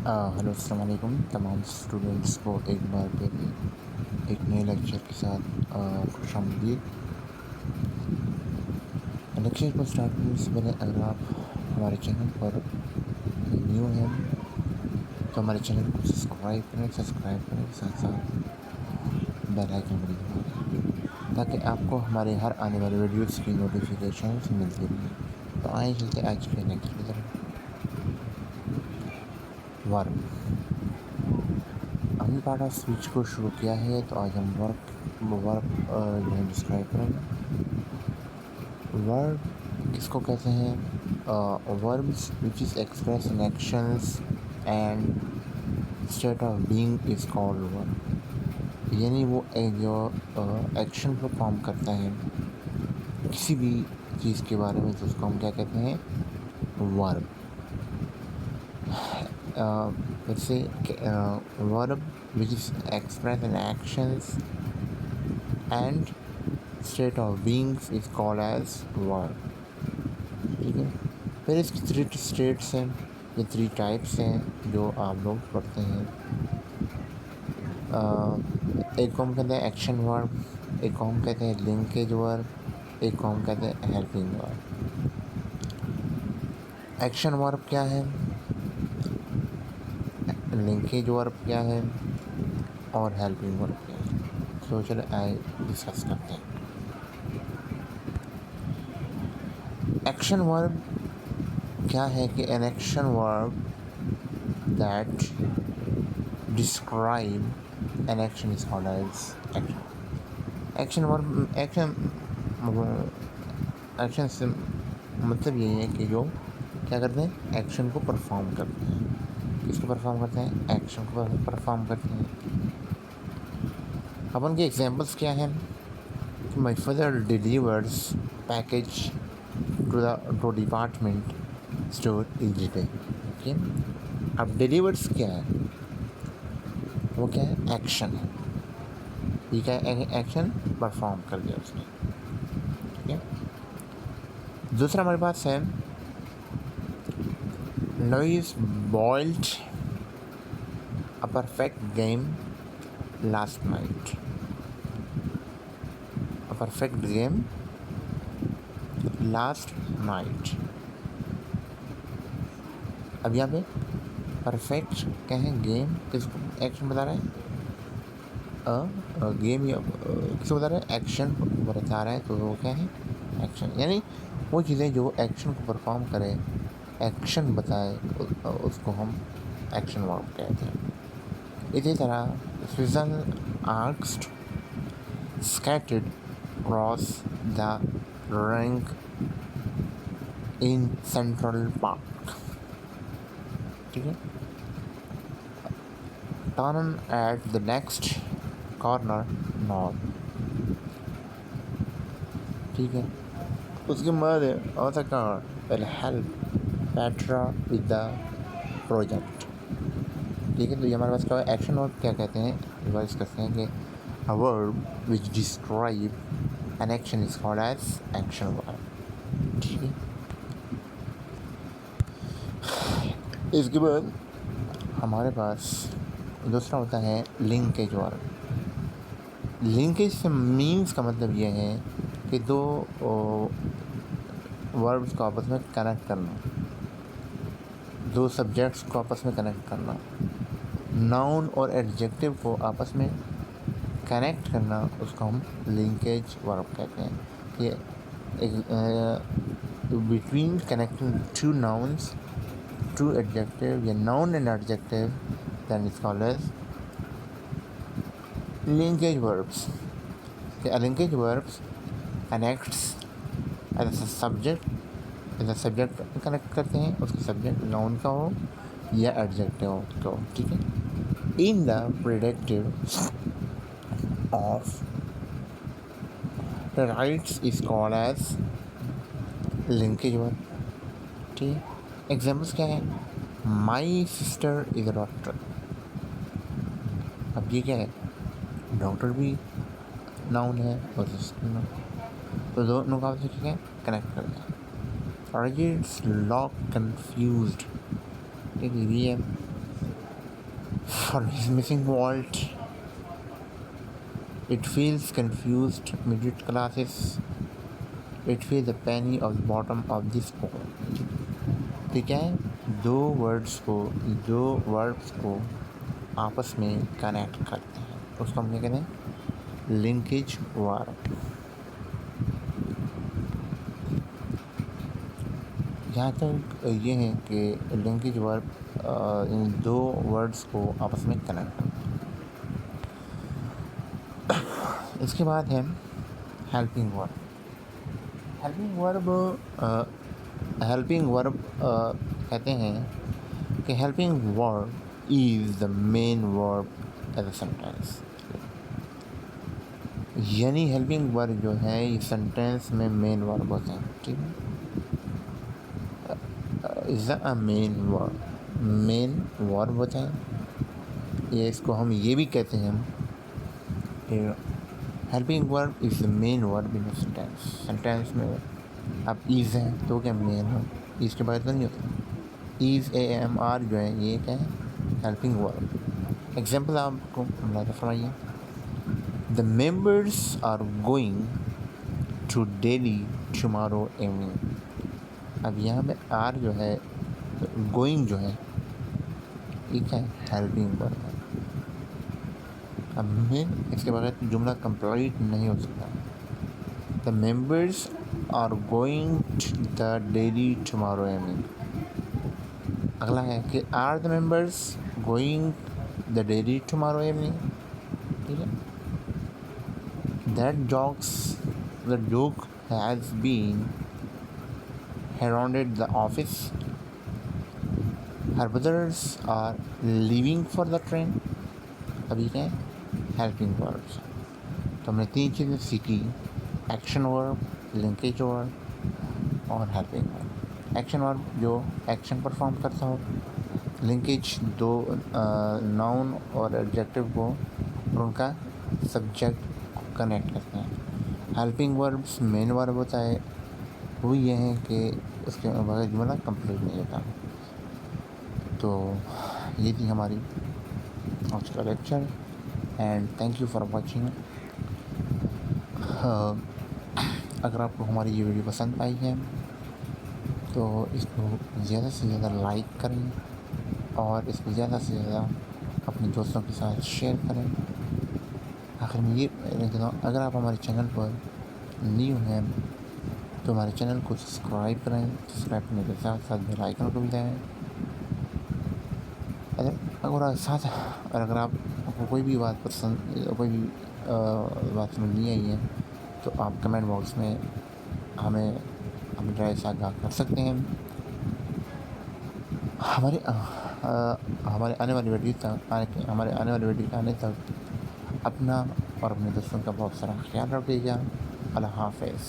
Hello अस्सलाम वालेकुम तमाम स्टूडेंट्स को एक बार फिर एक नए लेक्चर के साथ खुशामदीद। लेक्चर को स्टार्ट करने से पहले अगर आप हमारे चैनल पर न्यू हैं तो हमारे चैनल को सब्सक्राइब करें के साथ साथ बेल आइकन भी दबाएं ताकि आपको हमारे हर आने वाले वीडियोस की नोटिफिकेशन मिलती रहे। तो आइए चलते आज के लेक्चर की तरफ। वर्ब, हमने पार्ट ऑफ स्पीच को शुरू किया है तो आज हम वर्ब जो है डिस्क्राइब करेंगे। वर्ब किसको कहते हैं? Verbs which is express in actions and state of being is called verb. यानी वो जो एक्शन परफॉर्म करता है किसी भी चीज़ के बारे में तो उसको हम क्या कहते हैं? वर्ब। जैसे verb which is express in actions and state of beings is called as verb. ठीक है, फिर इसकी 3 स्टेट्स हैं या 3 टाइप्स हैं जो आप लोग पढ़ते हैं। एक को हम कहते हैं एक्शन वर्ब, एक को हम कहते हैं लिंकेज वर्ब, एक को हम कहते हैं हेल्पिंग वर्ब। एक्शन वर्ब क्या है, लिंकेज वर्ब क्या है और हेल्पिंग वर्ब क्या है, तो चलो आइए डिस्कस करते हैं। एक्शन वर्ब क्या है कि an action verb that describe an action is called as action. Action verb action से मतलब यही है कि जो क्या करते हैं, एक्शन को परफॉर्म करते हैं। किसको परफॉर्म करते हैं? एक्शन को परफॉर्म करते हैं। अपन के एग्जांपल्स क्या हैं? My father delivers package to department store each day. Okay, अब डिलीवर्स क्या है? वो क्या है? एक्शन है। ये क्या एक्शन परफॉर्म कर दिया उसने। ठीक है, दूसरा हमारे पास है Lois bowled a perfect game last night. A perfect game last night. अब यहाँ पे परफेक्ट क्या है? गेम किसको एक्शन बता रहा है? गेम या किसको बता रहा है? एक्शन बता रहा है, तो वो क्या है? एक्शन। यानी वो चीज़ें जो एक्शन को परफॉर्म करे, एक्शन बताए, उसको हम एक्शन वर्ब कहते हैं। इसी तरह Susan asked scattered across the rink in Central Park. ठीक है, turn at the next corner north. ठीक है, उसके बाद author will help Petra with the project. ठीक है, तो ये हमारे पास क्या है? एक्शन वर्ब क्या कहते हैं? रिवाइज करते हैं कि a verb which describe an action is called as action verb. ठीक है, इसके बाद हमारे पास दूसरा होता है लिंकेज वर्ब। लिंकेज से मीन्स का मतलब ये है कि दो वर्ब्स को आपस में कनेक्ट करना, दो सब्जेक्ट्स को आपस में कनेक्ट करना, नाउन और एडजेक्टिव को आपस में कनेक्ट करना, उसको हम लिंकेज वर्ब कहते हैं। ये between connecting two nouns, two adjective या noun and adjective, then it's called as linkage verbs. Okay, a linkage verbs connects as a subject, as a subject connect करते हैं, उसके सब्जेक्ट नाउन का हो या एडजेक्टिव का हो। ठीक है, in the predictive of the rights is called as linkage verb. ठीक है, एग्जाम्पल्स क्या है? My sister is a doctor. अब ये क्या है? डॉक्टर भी नाउन है और नाउन, तो दोनों का क्या है? कनेक्ट करता है। राजेश लॉक कन्फ्यूज्ड, ठीक है, ये है for his missing wallet. It feels confused mid classes. It feels the penny of the bottom of this poem. ठीक है, दो वर्ड्स को आपस में कनेक्ट करते हैं, उसको हम क्या कहते हैं, लिंकेज वर्ब। यहाँ तक ये है कि लिंकेज वर्ब इन दो वर्ड्स को आपस में कनेक्ट करते हैं। इसके बाद है हेल्पिंग वर्ब। हेल्पिंग वर्ब कहते हैं कि helping verb is the main verb as a sentence. यानी हेल्पिंग वर्ब जो है ये सेंटेंस में मेन वर्ब होते हैं। ठीक है, इज अ मेन वर्ब होता है। ये इसको हम ये भी कहते हैं कि helping verb is the main verb in sentence. Sentence में अब इज है तो क्या मेन है, इज के बाद तो नहीं होता। इज AMR जो है ये क्या है, हेल्पिंग वर्ब। एग्जाम्पल आपको बताते फरमाइए, the members are going to Delhi tomorrow evening. अब यहाँ पे आर जो है, गोइंग जो है ये क्या है, हेल्पिंग वर्ब है। अब मेन इसके बगैर जुमला कंप्लीट नहीं हो सकता। The members are going to the Delhi tomorrow evening. अगला है कि are the members going the Delhi tomorrow evening. ठीक है, the joke has been arounded the office. Her brothers are leaving for the train. अभी क्या है, हेल्पिंग वर्ब्स। तो हमने 3 चीज़ें सीखी, एक्शन वर्ब, लिंकेज वर्ब और हेल्पिंग वर्ब। एक्शन वर्ब जो एक्शन परफॉर्म करता हो, लिंकेज दो नाउन और एडजेक्टिव को और उनका सब्जेक्ट को कनेक्ट करते हैं। हेल्पिंग वर्ब्स मेन वर्ब होता है, वो ये है कि उसके बगैर जुमला कंप्लीट नहीं होता। तो ये थी हमारी आज का lecture and thank you for watching. अगर आपको हमारी ये वीडियो पसंद आई है तो इसको ज़्यादा से ज़्यादा लाइक करें और इसको ज़्यादा से ज़्यादा अपने दोस्तों के साथ शेयर करें। आखिर में ये कहता हूँ, अगर आप हमारे चैनल पर न्यू हैं तो हमारे चैनल को सब्सक्राइब करें। सब्सक्राइब करने के साथ साथ बेल आइकन को भी दबाएं। अगर आपको कोई भी बात पसंद, कोई भी बात समझ नहीं आई है तो आप कमेंट बॉक्स में हमें अपनी राय साझा कर सकते हैं। हमारे आने वाली वीडियो आने तक अपना और अपने दोस्तों का बहुत सारा ख्याल रखिएगा। अल्लाह हाफ़िज़।